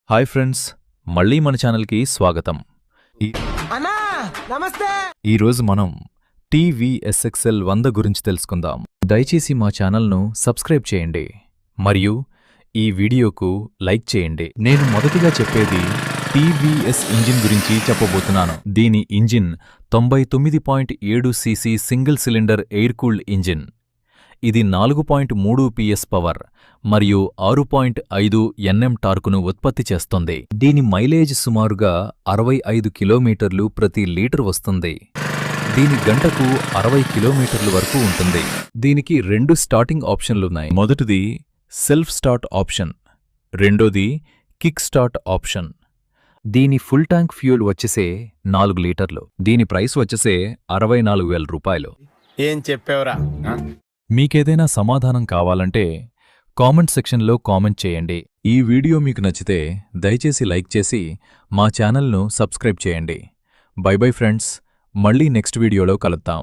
Hi friends, మళ్ళీ మన ఛానల్కి స్వాగతం. అన్నా నమస్తే. ఈరోజు మనం TVSXL 100 గురించి తెలుసుకుందాం. దయచేసి మా ఛానల్ను సబ్స్క్రైబ్ చేయండి మరియు ఈ వీడియోకు లైక్ చేయండి. నేను మొదటిగా చెప్పేది TVS ఇంజిన్ గురించి చెప్పబోతున్నాను. దీని engine 99.7 cc single cylinder air cooled engine. ఇది 4.3 PS పవర్ మరియు 6.5 Nm టార్కును ఉత్పత్తి చేస్తుంది. దీని మైలేజ్ సుమారుగా 65 కిలోమీటర్లు ప్రతి లీటర్ వస్తుంది. దీని గంటకు 60 కిలోమీటర్లు వరకు ఉంటుంది. దీనికి 2 స్టార్టింగ్ ఆప్షన్లున్నాయి. మొదటిది సెల్ఫ్ స్టార్ట్ ఆప్షన్, రెండోది కిక్ స్టార్ట్ ఆప్షన్. దీని ఫుల్ ట్యాంక్ ఫ్యూయల్ వచ్చేసే 4 లీటర్లు. దీని ప్రైస్ వచ్చేసే 64,000 రూపాయలు. ఏం చెప్పావురా? మీకేదైనా సమాధానం కావాలంటే కామెంట్ సెక్షన్లో కామెంట్ చేయండి. ఈ వీడియో మీకు నచ్చితే దయచేసి లైక్ చేసి మా ఛానల్ను సబ్స్క్రైబ్ చేయండి. బై బై ఫ్రెండ్స్, మళ్ళీ నెక్స్ట్ వీడియోలో కలుద్దాం.